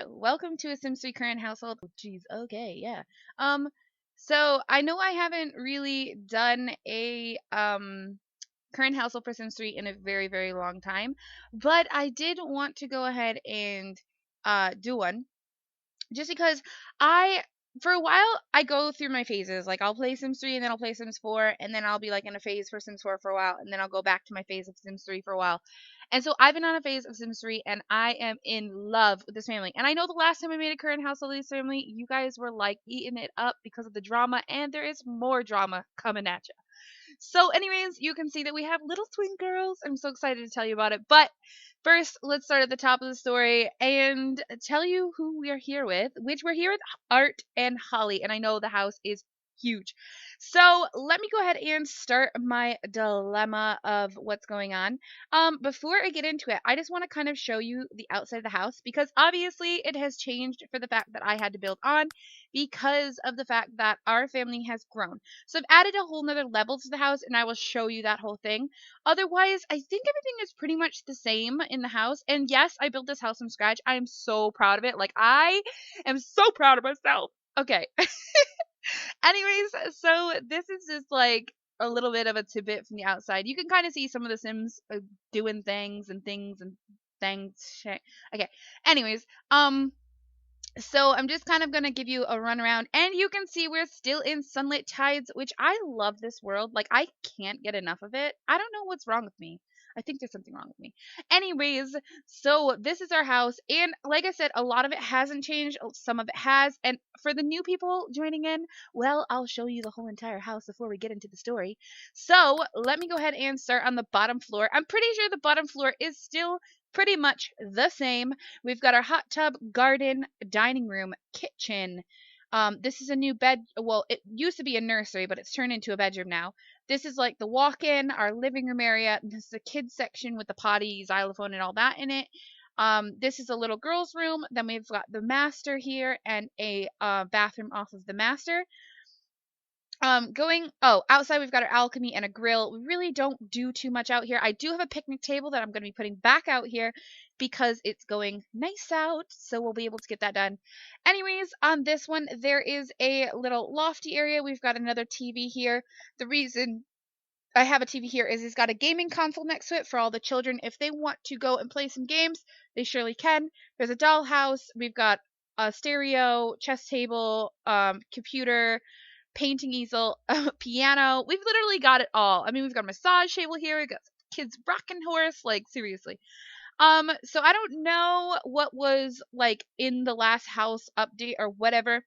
welcome to a Sims 3 current household. Oh, jeez, okay, yeah. Um, so I know I haven't really done a current household for Sims 3 in a very, very long time, but I did want to go ahead and do one just because I for a while I go through my phases. Like I'll play Sims 3 and then I'll play Sims 4 and then I'll be like in a phase for Sims 4 for a while and then I'll go back to my phase of Sims 3 for a while. And so I've been on a phase of Sims 3 and I am in love with this family. And I know the last time I made a current household of this family, you guys were like eating it up because of the drama and there is more drama coming at you. So, anyways, you can see that we have little twin girls. I'm so excited to tell you about it. But first, let's start at the top of the story and tell you who we are here with, which we're here with Art and Holly. And I know the house is huge. So let me go ahead and start my dilemma of what's going on. Before I get into it, I just want to kind of show you the outside of the house because obviously it has changed for the fact that I had to build on because of the fact that our family has grown. So I've added a whole nother level to the house and I will show you that whole thing. Otherwise, I think everything is pretty much the same in the house. And yes, I built this house from scratch. I am so proud of it. Like I am so proud of myself. Okay. Anyways, so this is just like a little bit of a tidbit from the outside. You can kind of see some of the Sims doing things and things and things. Okay. Anyways, so I'm just kind of going to give you a run around and you can see we're still in Sunlit Tides, which I love this world. Like I can't get enough of it. I don't know what's wrong with me. I think there's something wrong with me. Anyways, so this is our house and like I said, a lot of it hasn't changed. Some of it has. And for the new people joining in, well, I'll show you the whole entire house before we get into the story. So let me go ahead and start on the bottom floor. I'm pretty sure the bottom floor is still pretty much the same. We've got our hot tub, garden, dining room, kitchen. This is a new bed. Well, it used to be a nursery, but it's turned into a bedroom now. This is like the walk-in, our living room area. This is the kids section with the potty, xylophone, and all that in it. This is a little girl's room. Then we've got the master here and a bathroom off of the master. Outside we've got our alchemy and a grill. We really don't do too much out here. I do have a picnic table that I'm going to be putting back out here because it's going nice out, so we'll be able to get that done. Anyways, on this one, there is a little lofty area. We've got another TV here. The reason I have a TV here is it's got a gaming console next to it for all the children. If they want to go and play some games, they surely can. There's a dollhouse. We've got a stereo, chess table, computer, painting easel, piano. We've literally got it all. I mean, we've got a massage table here. We've got kids rocking horse. Like seriously. So I don't know what was like in the last house update or whatever.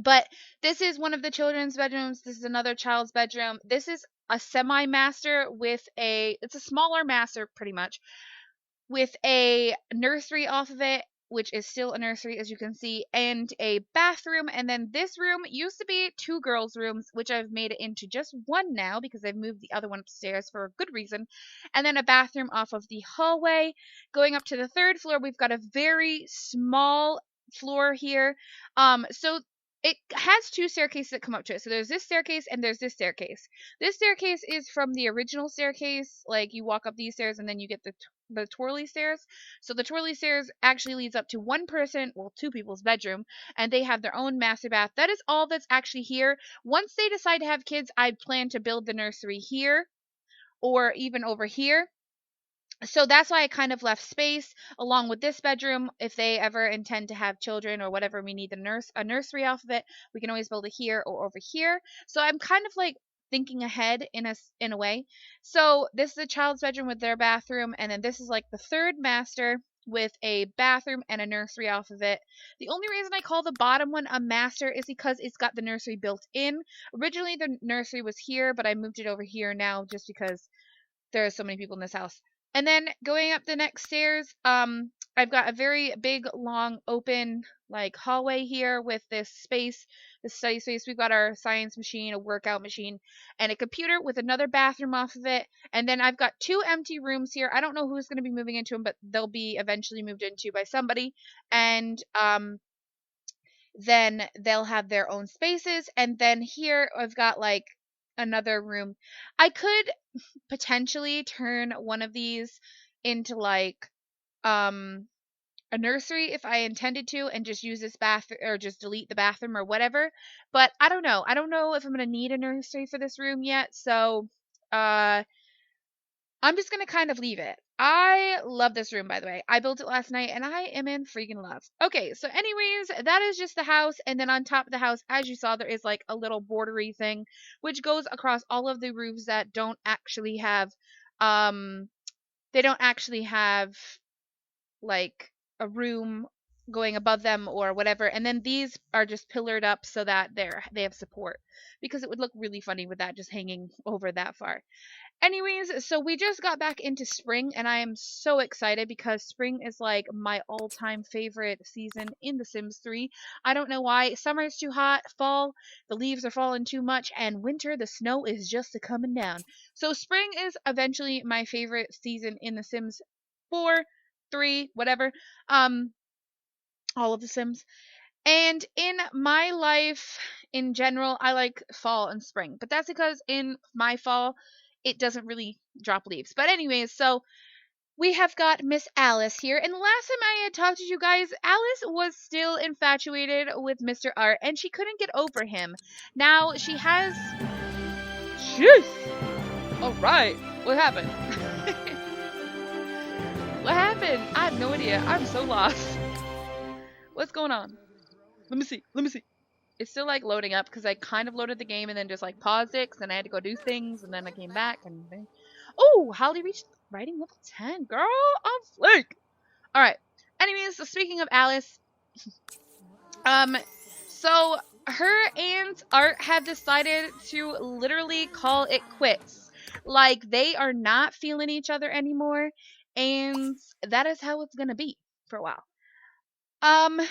But this is one of the children's bedrooms. This is another child's bedroom. This is a semi-master with it's a smaller master pretty much with a nursery off of it, which is still a nursery as you can see, and a bathroom. And then this room used to be two girls' rooms, which I've made it into just one now because I've moved the other one upstairs for a good reason. And then a bathroom off of the hallway. Going up to the third floor, we've got a very small floor here. So it has two staircases that come up to it. So there's this staircase and there's this staircase. This staircase is from the original staircase. Like you walk up these stairs and then you get the twirly stairs. So the twirly stairs actually leads up to one person, well, two people's bedroom, and they have their own master bath. That is all that's actually here. Once they decide to have kids, I plan to build the nursery here or even over here. So that's why I kind of left space along with this bedroom. If they ever intend to have children or whatever, we need a nursery off of it. We can always build it here or over here. So I'm kind of like thinking ahead in a way. So this is a child's bedroom with their bathroom, and then this is like the third master with a bathroom and a nursery off of it. The only reason I call the bottom one a master is because it's got the nursery built in. Originally the nursery was here, but I moved it over here now just because there are so many people in this house. And then going up the next stairs, I've got a very big, long, open, like hallway here with this space, this study space. We've got our science machine, a workout machine, and a computer with another bathroom off of it. And then I've got two empty rooms here. I don't know who's going to be moving into them, but they'll be eventually moved into by somebody. And then they'll have their own spaces. And then here I've got like another room. I could potentially turn one of these into like a nursery if I intended to and just use this bathroom or just delete the bathroom or whatever. But I don't know. I don't know if I'm going to need a nursery for this room yet. So, I'm just going to kind of leave it. I love this room, by the way. I built it last night and I am in freaking love. Okay, so anyways, that is just the house. And then on top of the house, as you saw, there is like a little bordery thing, which goes across all of the roofs that don't actually have, they don't actually have like a room going above them or whatever. And then these are just pillared up so that they have support, because it would look really funny with that just hanging over that far. Anyways, so we just got back into spring and I am so excited because spring is like my all-time favorite season in The Sims 3. I don't know why. Summer is too hot, fall, the leaves are falling too much, and winter, the snow is just a coming down. So spring is eventually my favorite season in The Sims 4, 3, whatever. All of The Sims. And in my life in general, I like fall and spring. But that's because in my fall, it doesn't really drop leaves. But anyways, so we have got Miss Alice here. And the last time I had talked to you guys, Alice was still infatuated with Mr. Art and she couldn't get over him. Now she has... Jeez! Alright, what happened? What happened? I have no idea. I'm so lost. What's going on? Let me see. It's still like loading up because I kind of loaded the game and then just like paused it because then I had to go do things and then I came back and then... Oh, Holly reached writing level 10. Girl, I'm flake. Alright. Anyways, so speaking of Alice, so her and Art have decided to literally call it quits. Like, they are not feeling each other anymore, and that is how it's gonna be for a while.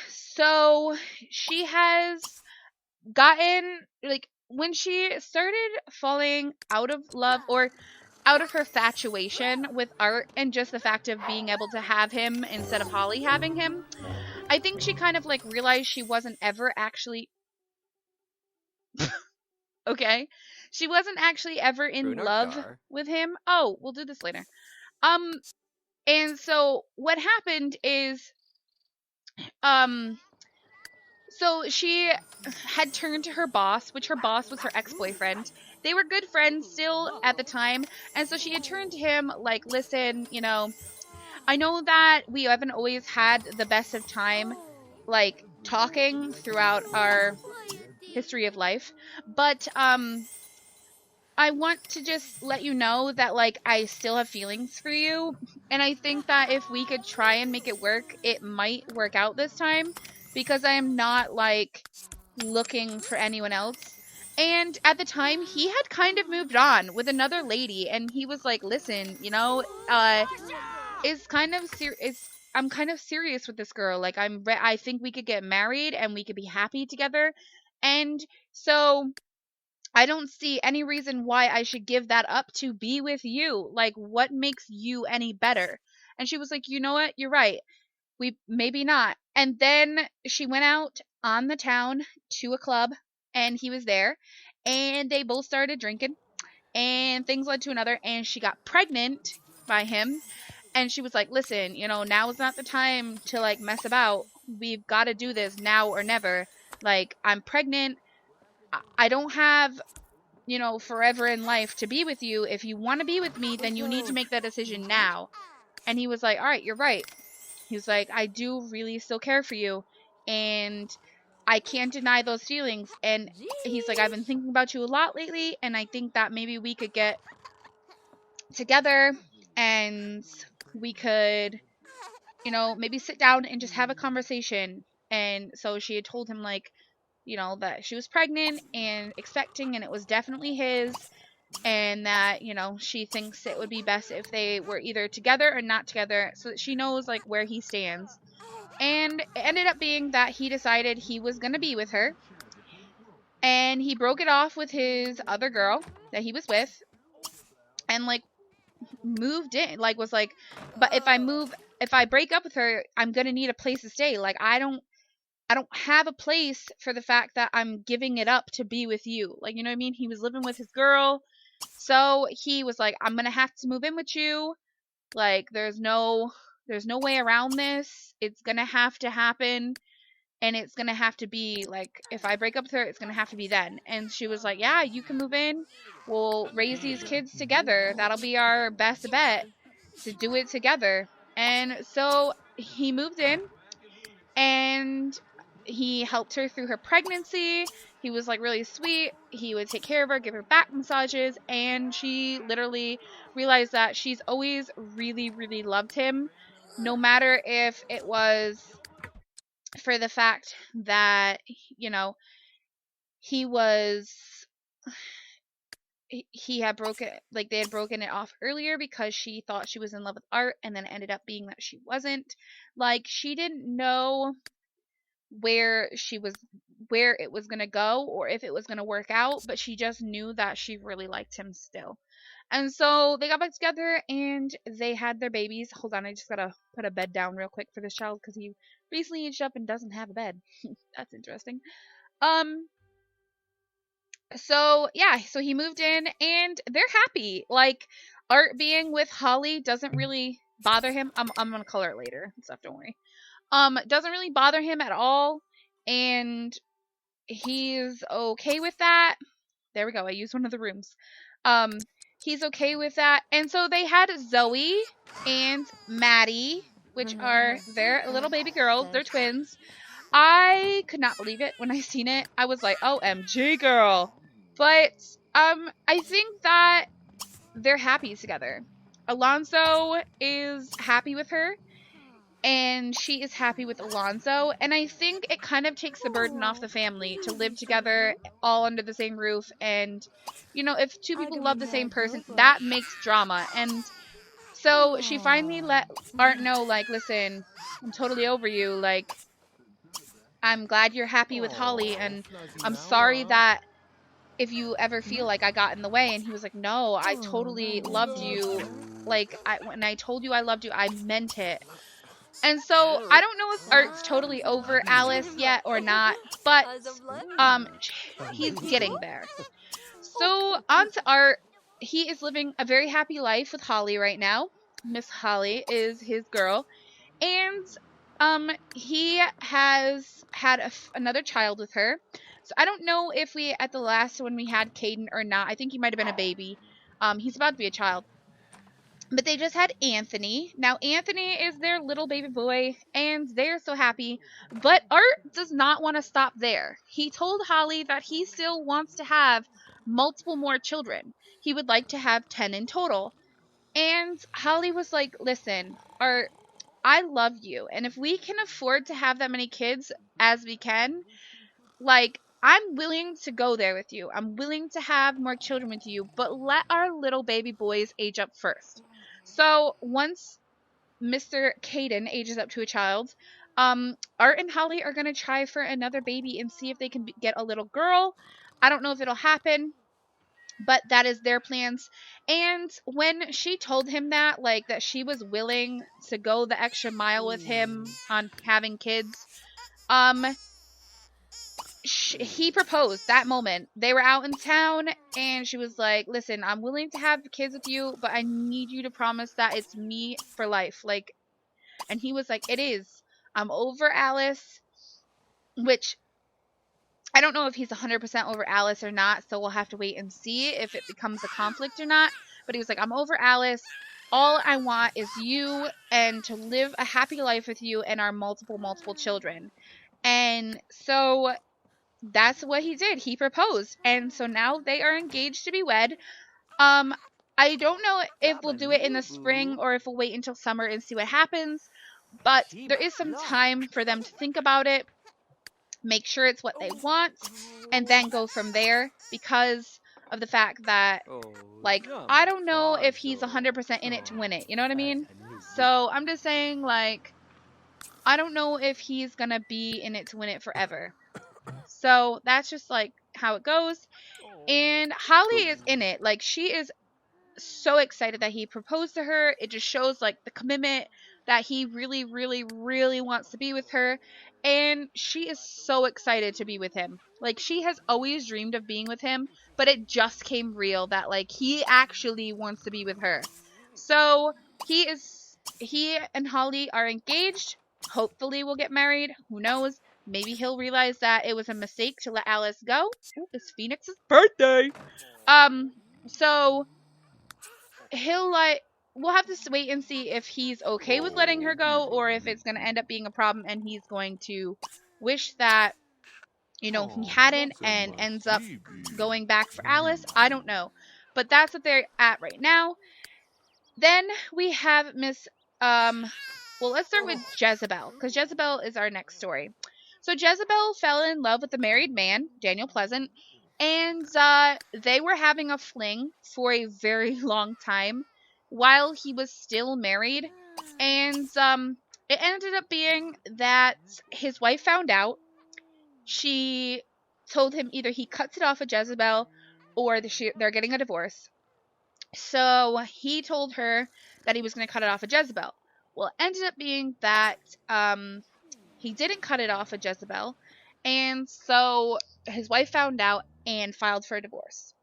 So she has gotten, like, when she started falling out of love or out of her infatuation with Art and just the fact of being able to have him instead of Holly having him, I think she kind of like realized she wasn't ever actually okay. She wasn't actually ever in love with him. Oh, we'll do this later. And so what happened is so she had turned to her boss, which her boss was her ex-boyfriend. They were good friends still at the time, and so she had turned to him like, listen, you know, I know that we haven't always had the best of time, like, talking throughout our history of life, but, I want to just let you know that, like, I still have feelings for you, and I think that if we could try and make it work, it might work out this time, because I am not, like, looking for anyone else. And at the time, he had kind of moved on with another lady, and he was like, listen, you know, I'm kind of serious with this girl. Like, I think we could get married and we could be happy together. And so I don't see any reason why I should give that up to be with you. Like, what makes you any better? And she was like, you know what? You're right. We maybe not. And then she went out on the town to a club and he was there and they both started drinking and things led to another and she got pregnant by him. And she was like, listen, you know, now is not the time to like mess about. We've got to do this now or never. Like, I'm pregnant. I don't have, you know, forever in life to be with you. If you want to be with me, then you need to make that decision now. And he was like, all right, you're right. He was like, I do really still care for you. And I can't deny those feelings. And he's like, I've been thinking about you a lot lately. And I think that maybe we could get together and we could, you know, maybe sit down and just have a conversation. And so she had told him, like, you know, that she was pregnant and expecting and it was definitely his, and that, you know, she thinks it would be best if they were either together or not together so that she knows, like, where he stands. And it ended up being that he decided he was going to be with her, and he broke it off with his other girl that he was with, and, like, moved in, like, was like, but if I break up with her, I'm going to need a place to stay. Like, I don't have a place for the fact that I'm giving it up to be with you. Like, you know what I mean? He was living with his girl. So he was like, I'm going to have to move in with you. Like, there's no There's no way around this. It's gonna have to happen. And it's gonna have to be like, if I break up with her, it's gonna have to be then. And she was like, yeah, you can move in. We'll raise these kids together. That'll be our best bet, to do it together. And so he moved in, and he helped her through her pregnancy. He was like really sweet. He would take care of her, give her back massages, and she literally realized that she's always really, really loved him, no matter if it was for the fact that, you know, he was he had broken, like, they had broken it off earlier because she thought she was in love with Art, and then it ended up being that she wasn't. Like, she didn't know where it was going to go, or if it was going to work out, but she just knew that she really liked him still. And so they got back together and they had their babies. Hold on, I just gotta put a bed down real quick for this child because he recently aged up and doesn't have a bed. That's interesting. So yeah, so he moved in and they're happy. Like, Art being with Holly doesn't really bother him. I'm gonna color it later and stuff, don't worry. Doesn't really bother him at all, and he's okay with that. There we go. I used one of the rooms. He's okay with that. And so they had Zoe and Maddie, which are their little baby girls. They're twins. I could not believe it when I seen it. I was like, OMG, girl. But I think that they're happy together. Alonso is happy with her, and she is happy with Alonso. And I think it kind of takes the burden off the family to live together all under the same roof. And, you know, if two people love the same person, that makes drama. And so she finally let Art know, like, listen, I'm totally over you. Like, I'm glad you're happy with Holly, and I'm sorry that if you ever feel like I got in the way. And he was like, no, I totally loved you. Like, when I told you I loved you, I meant it. And so I don't know if Art's totally over Alice yet or not, but he's getting there. So on to Art. He is living a very happy life with Holly right now. Miss Holly is his girl. And he has had another child with her. So I don't know if we, at the last one, we had Caden or not. I think he might have been a baby. He's about to be a child. But they just had Anthony. Now, Anthony is their little baby boy, and they're so happy. But Art does not want to stop there. He told Holly that he still wants to have multiple more children. He would like to have 10 in total. And Holly was like, listen, Art, I love you. And if we can afford to have that many kids as we can, like, I'm willing to go there with you. I'm willing to have more children with you, but let our little baby boys age up first. So once Mr. Caden ages up to a child, Art and Holly are going to try for another baby and see if they can get a little girl. I don't know if it'll happen, but that is their plans. And when she told him that, like, that she was willing to go the extra mile with him on having kids, he proposed that moment. They were out in town, and she was like, listen, I'm willing to have kids with you, but I need you to promise that it's me for life. Like, and he was like, it is. I'm over Alice, which I don't know if he's 100% over Alice or not, so we'll have to wait and see if it becomes a conflict or not. But he was like, I'm over Alice. All I want is you, and to live a happy life with you and our multiple children. And so that's what he did. He proposed. And so now they are engaged to be wed. I don't know if we'll do it in the spring or if we'll wait until summer and see what happens. But there is some time for them to think about it, make sure it's what they want, and then go from there, because of the fact that, like, I don't know if he's 100% in it to win it. You know what I mean? So I'm just saying, like, I don't know if he's gonna be in it to win it forever. So that's just, like, how it goes. And Holly is in it. Like, she is so excited that he proposed to her. It just shows, like, the commitment that he really, really, really wants to be with her. And she is so excited to be with him. Like, she has always dreamed of being with him, but it just came real that, like, he actually wants to be with her. So he is he and Holly are engaged. Hopefully we'll get married. Who knows? Maybe he'll realize that it was a mistake to let Alice go. Ooh, it's Phoenix's birthday. So he'll we'll have to wait and see if he's okay with letting her go, or if it's going to end up being a problem and he's going to wish that, he hadn't, and ends up going back for Alice. I don't know. But that's what they're at right now. Then we have Miss, well, let's start with Jezebel, because Jezebel is our next story. So Jezebel fell in love with a married man, Daniel Pleasant, and they were having a fling for a very long time while he was still married. And it ended up being that his wife found out. She told him either he cuts it off with Jezebel or they're getting a divorce. So he told her that he was going to cut it off with Jezebel. Well, it ended up being that he didn't cut it off with Jezebel. And so his wife found out and filed for a divorce.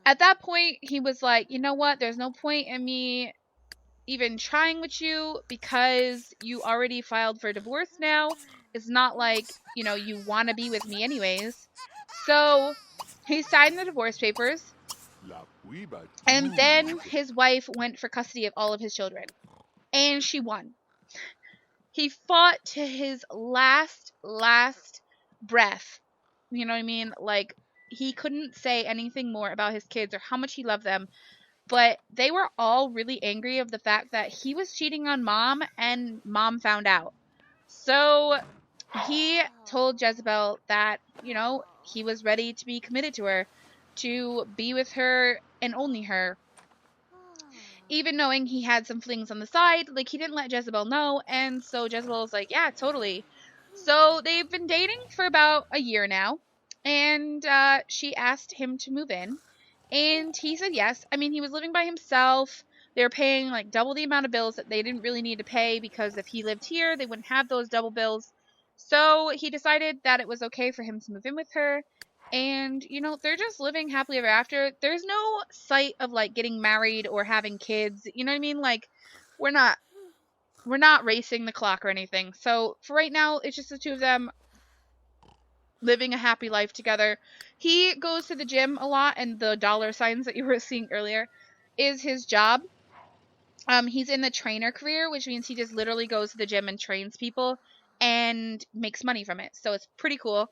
At that point, he was like, you know what? There's no point in me even trying with you because you already filed for divorce now. It's not like, you want to be with me anyways. So he signed the divorce papers. And then his wife went for custody of all of his children. And she won. He fought to his last breath. You know what I mean? Like, he couldn't say anything more about his kids or how much he loved them. But they were all really angry of the fact that he was cheating on mom and mom found out. So he told Jezebel that, he was ready to be committed to her, to be with her and only her. Even knowing he had some flings on the side, like, he didn't let Jezebel know, and so Jezebel was like, yeah, totally. So they've been dating for about a year now, and she asked him to move in, and he said yes. I mean, he was living by himself. They were paying, like, double the amount of bills that they didn't really need to pay, because if he lived here, they wouldn't have those double bills. So he decided that it was okay for him to move in with her. And, they're just living happily ever after. There's no sight of, like, getting married or having kids. You know what I mean? Like, we're not racing the clock or anything. So for right now, it's just the two of them living a happy life together. He goes to the gym a lot, and the dollar signs that you were seeing earlier is his job. He's in the trainer career, which means he just literally goes to the gym and trains people and makes money from it. So it's pretty cool.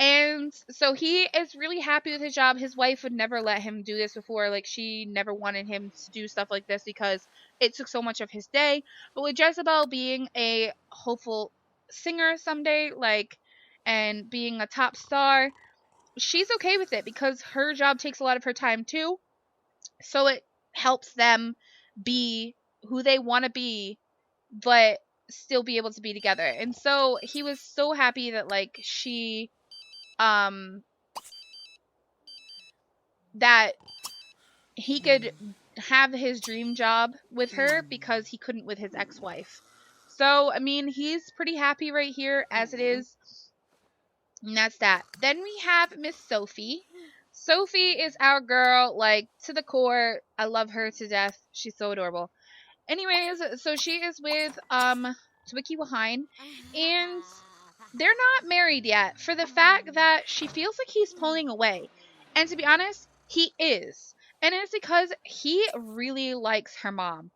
And so he is really happy with his job. His wife would never let him do this before. Like, she never wanted him to do stuff like this because it took so much of his day. But with Jezebel being a hopeful singer someday, and being a top star, she's okay with it because her job takes a lot of her time too. So it helps them be who they want to be, but still be able to be together. And so he was so happy that, she that he could have his dream job with her because he couldn't with his ex-wife. So, I mean, he's pretty happy right here as it is. And that's that. Then we have Miss Sophie. Sophie is our girl, to the core. I love her to death. She's so adorable. Anyways, so she is with Twiki Wahine, and they're not married yet, for the fact that she feels like he's pulling away. And to be honest, he is. And it's because he really likes her mom.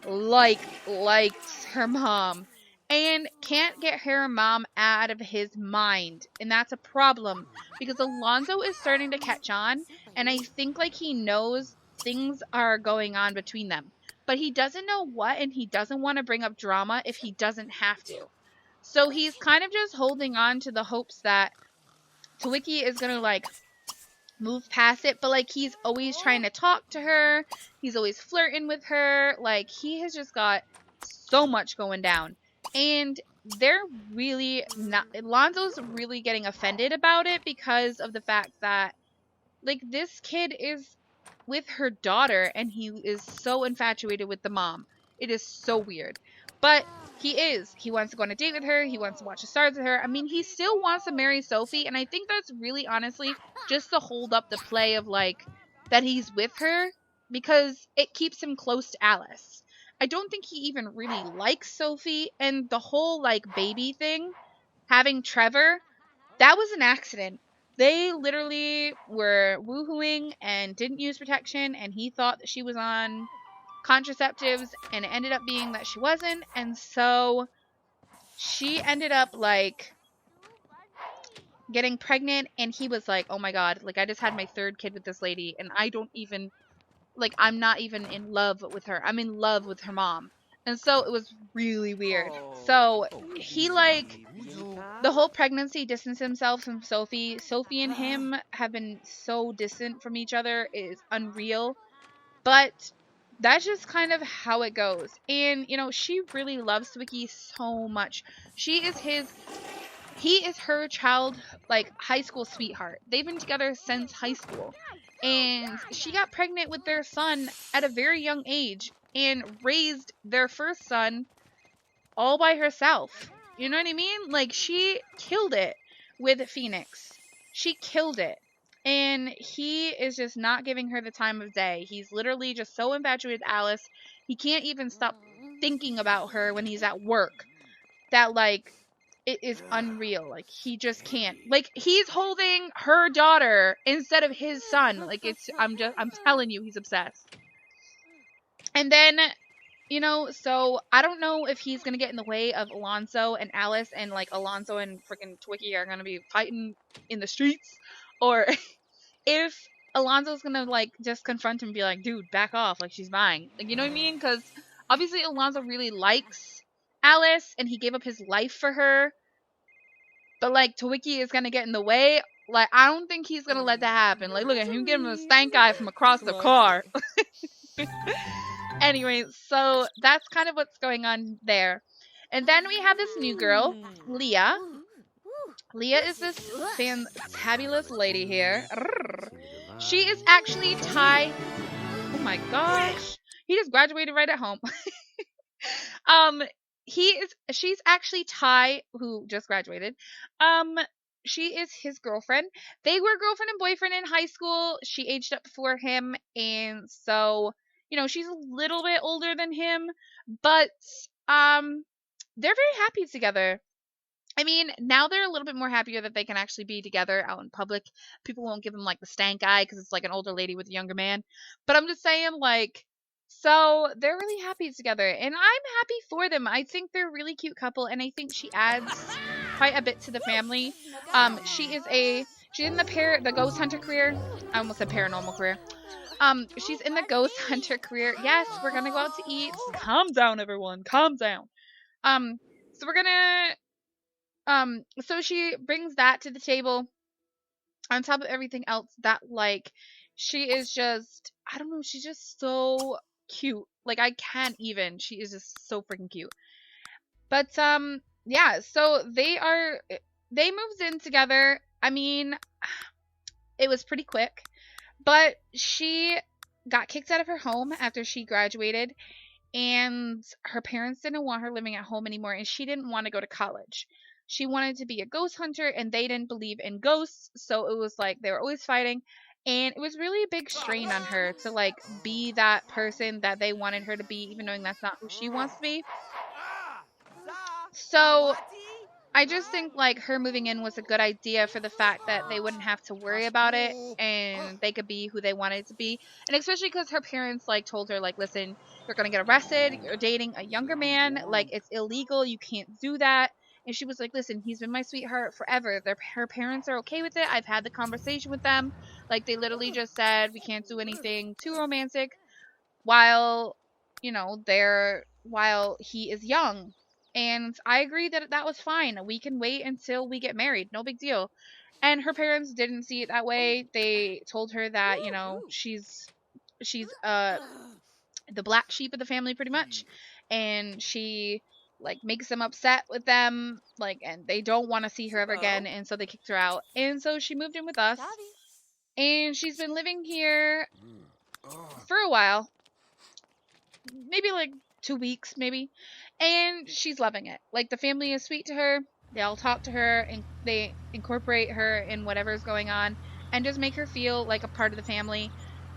Likes her mom. And can't get her mom out of his mind. And that's a problem, because Alonzo is starting to catch on, and I think he knows things are going on between them. But he doesn't know what, and he doesn't want to bring up drama if he doesn't have to. So he's kind of just holding on to the hopes that Twiki is going to, move past it. But, he's always trying to talk to her. He's always flirting with her. He has just got so much going down. And they're really not... Alonzo's really getting offended about it because of the fact that, this kid is with her daughter, and he is so infatuated with the mom. It is so weird. But he is. He wants to go on a date with her. He wants to watch the stars with her. I mean, he still wants to marry Sophie, and I think that's really, honestly, just to hold up the play of, that he's with her, because it keeps him close to Alice. I don't think he even really likes Sophie, and the whole like baby thing, having Trevor, that was an accident. They literally were woohooing and didn't use protection, and he thought that she was on contraceptives, and it ended up being that she wasn't, and so she ended up like getting pregnant, and he was like, oh my god, like I just had my third kid with this lady, and I don't even, like, I'm not even in love with her. I'm in love with her mom. And so it was really weird. So he, like, the whole pregnancy distanced himself from Sophie. Sophie and him have been so distant from each other. It is unreal. But that's just kind of how it goes. And, you know, she really loves Twiki so much. He is her child, like, high school sweetheart. They've been together since high school. And she got pregnant with their son at a very young age and raised their first son all by herself. You know what I mean? Like, she killed it with Phoenix. She killed it. And he is just not giving her the time of day. He's literally just so infatuated with Alice. He can't even stop thinking about her when he's at work. That, like, it is unreal. Like, he just can't. Like, he's holding her daughter instead of his son. Like, I'm telling you, he's obsessed. And then, you know, so I don't know if he's going to get in the way of Alonso and Alice, and, like, Alonso and freaking Twiki are going to be fighting in the streets, or if Alonso's going to, like, just confront him and be like, dude, back off, like, she's mine. Like, you know what I mean? Because obviously Alonso really likes Alice, and he gave up his life for her, but, like, Twiki is going to get in the way. Like, I don't think he's going to let that happen. Like, look at him giving him a stank eye from across the car. Anyway, so that's kind of what's going on there. And then we have this new girl, Leah. Leah is this fabulous lady here. She is actually Ty. Oh my gosh. He just graduated right at home. She's actually Ty, who just graduated. She is his girlfriend. They were girlfriend and boyfriend in high school. She aged up before him, and so, you know, she's a little bit older than him, but they're very happy together. I mean, now they're a little bit more happier that they can actually be together out in public. People won't give them, like, the stank eye because it's, like, an older lady with a younger man. But I'm just saying, like, so they're really happy together, and I'm happy for them. I think they're a really cute couple, and I think she adds quite a bit to the family. She's in the ghost hunter career. I almost said paranormal career. She's in the ghost hunter career. Yes, we're gonna go out to eat. Calm down, everyone. Calm down. So we're gonna, so she brings that to the table on top of everything else that, like, she is just, I don't know, she's just so cute. Like, I can't even. She is just so freaking cute. But, yeah, so they moved in together. I mean, it was pretty quick. But she got kicked out of her home after she graduated, and her parents didn't want her living at home anymore, and she didn't want to go to college. She wanted to be a ghost hunter, and they didn't believe in ghosts, so it was like they were always fighting, and it was really a big strain on her to, like, be that person that they wanted her to be, even knowing that's not who she wants to be. So I just think, like, her moving in was a good idea for the fact that they wouldn't have to worry about it, and they could be who they wanted to be. And especially because her parents, like, told her, like, listen, you're going to get arrested. You're dating a younger man. Like, it's illegal. You can't do that. And she was like, listen, he's been my sweetheart forever. Her parents are okay with it. I've had the conversation with them. Like, they literally just said we can't do anything too romantic while, you know, while he is young. And I agree that that was fine. We can wait until we get married. No big deal. And her parents didn't see it that way. They told her that, you know, she's the black sheep of the family pretty much. And she, like, makes them upset with them, like, and they don't want to see her ever again, and so they kicked her out. And so she moved in with us. And she's been living here for a while. Maybe like 2 weeks, maybe. And she's loving it. Like, the family is sweet to her. They all talk to her, and they incorporate her in whatever's going on and just make her feel like a part of the family.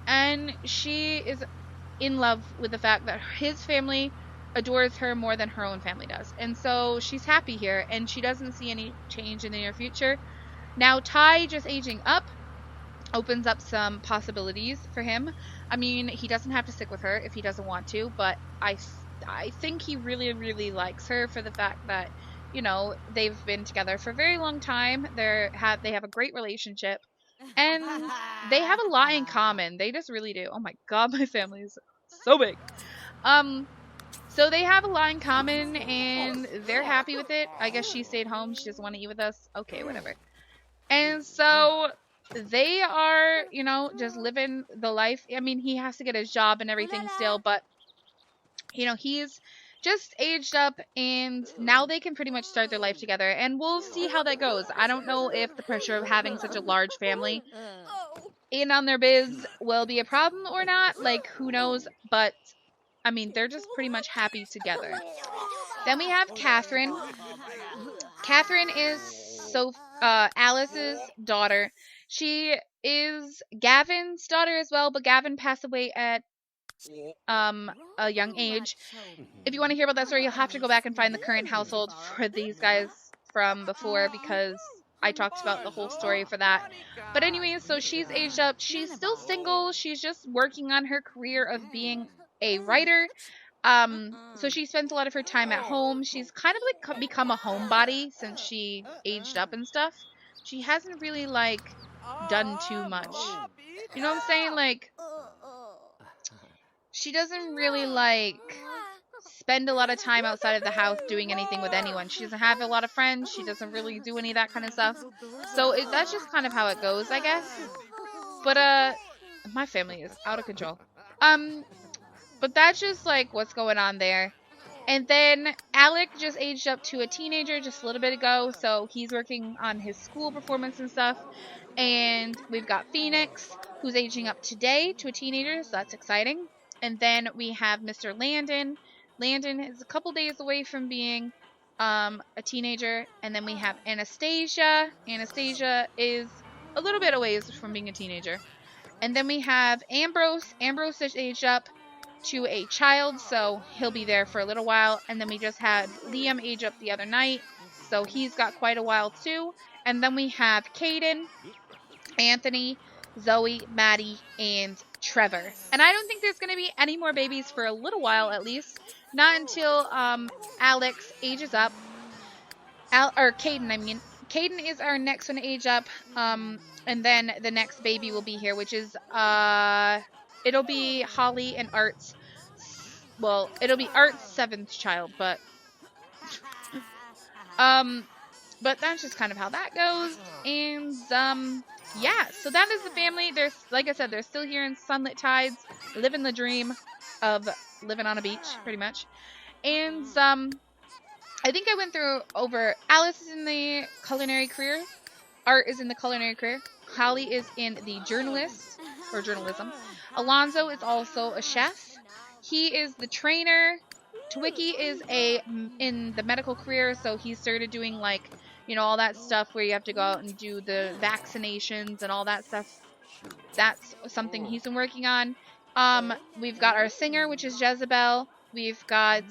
And she is in love with the fact that his family adores her more than her own family does. And so she's happy here, and she doesn't see any change in the near future. Now, Ty just aging up opens up some possibilities for him. I mean, he doesn't have to stick with her if he doesn't want to, but I think he really, really likes her for the fact that, you know, they've been together for a very long time. They have a great relationship, and they have a lot in common. They just really do. Oh my god, my family is so big. So they have a lot in common, and they're happy with it. I guess she stayed home. She doesn't want to eat with us. Okay, whatever. And so they are, you know, just living the life. I mean, he has to get his job and everything still, but, you know, he's just aged up, and now they can pretty much start their life together, and we'll see how that goes. I don't know if the pressure of having such a large family in on their biz will be a problem or not. Like, who knows? But, I mean, they're just pretty much happy together. Then we have Catherine. Catherine is Alice's daughter. She is Gavin's daughter as well, but Gavin passed away at a young age. If you want to hear about that story, you'll have to go back and find the current household for these guys from before, because I talked about the whole story for that. But anyways, so she's aged up. She's still single. She's just working on her career of being a writer. So she spends a lot of her time at home. She's kind of like become a homebody since she aged up and stuff. She hasn't really like done too much. You know what I'm saying? Like, she doesn't really like spend a lot of time outside of the house doing anything with anyone. She doesn't have a lot of friends. She doesn't really do any of that kind of stuff. So that's just kind of how it goes, I guess. But my family is out of control. But that's just like what's going on there. And then Alec just aged up to a teenager just a little bit ago, so he's working on his school performance and stuff. And we've got Phoenix, who's aging up today to a teenager, so that's exciting. And then we have Mr. Landon. Landon is a couple days away from being a teenager. And then we have Anastasia. Anastasia is a little bit away from being a teenager. And then we have Ambrose. Ambrose is aged up to a child, so he'll be there for a little while. And then we just had Liam age up the other night, so he's got quite a while too. And then we have Caden, Anthony, Zoe, Maddie, and Trevor. And I don't think there's going to be any more babies for a little while, at least. Not until Alex ages up. Caden, I mean. Caden is our next one to age up. And then the next baby will be here, which is, it'll be Holly and Art's, well, it'll be Art's 7th child, but that's just kind of how that goes. And, yeah, so that is the family. There's, like I said, they're still here in Sunlit Tides, living the dream of living on a beach, pretty much. And, I think I went over Alice is in the culinary career. Art is in the culinary career. Holly is in the journalism. Alonzo is also a chef. He is the trainer. Twiki is in the medical career, so he started doing, like, you know, all that stuff where you have to go out and do the vaccinations and all that stuff. That's something he's been working on. We've got our singer, which is Jezebel. We've got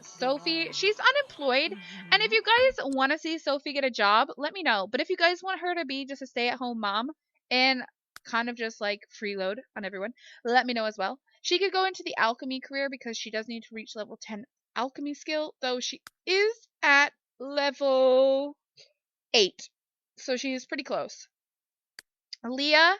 Sophie. She's unemployed. And if you guys want to see Sophie get a job, let me know. But if you guys want her to be just a stay-at-home mom and kind of just like freeload on everyone, let me know as well. She could go into the alchemy career because she does need to reach level 10 alchemy skill, though she is at level 8. So she's pretty close. Leah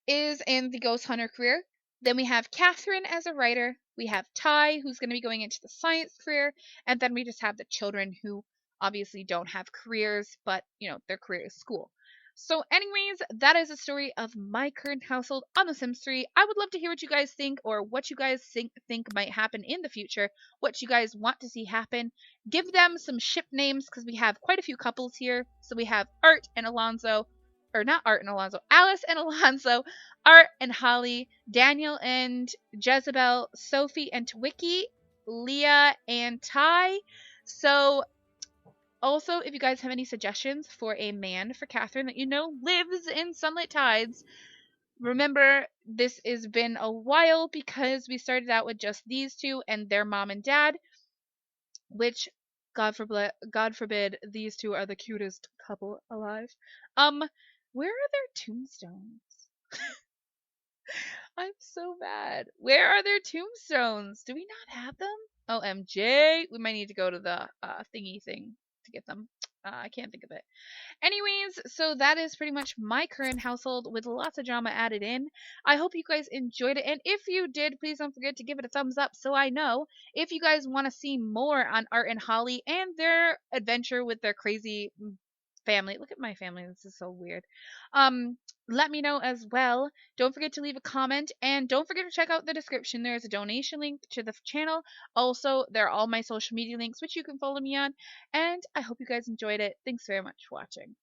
is in the ghost hunter career. Then we have Catherine as a writer. We have Ty, who's going to be going into the science career. And then we just have the children who obviously don't have careers, but, you know, their career is school. So anyways, that is the story of my current household on The Sims 3. I would love to hear what you guys think, or what you guys think might happen in the future, what you guys want to see happen. Give them some ship names, because we have quite a few couples here. So we have Art and Alonzo, or not Art and Alonzo, Alice and Alonzo, Art and Holly, Daniel and Jezebel, Sophie and Twiki, Leah and Ty. So also, if you guys have any suggestions for a man for Catherine that you know lives in Sunlit Tides, Remember, this has been a while because we started out with just these two and their mom and dad, which God forbid these two are the cutest couple alive. Where are their tombstones? I'm so bad. Where are their tombstones? Do we not have them? OMG. We might need to go to the thingy thing to get them. I can't think of it. Anyways, so that is pretty much my current household with lots of drama added in. I hope you guys enjoyed it. And if you did, please don't forget to give it a thumbs up so I know if you guys want to see more on Art and Holly and their adventure with their crazy family. Look at my family. This is so weird. Let me know as well. Don't forget to leave a comment and don't forget to check out the description. There's a donation link to the channel. Also, there are all my social media links which you can follow me on. And I hope you guys enjoyed it. Thanks very much for watching.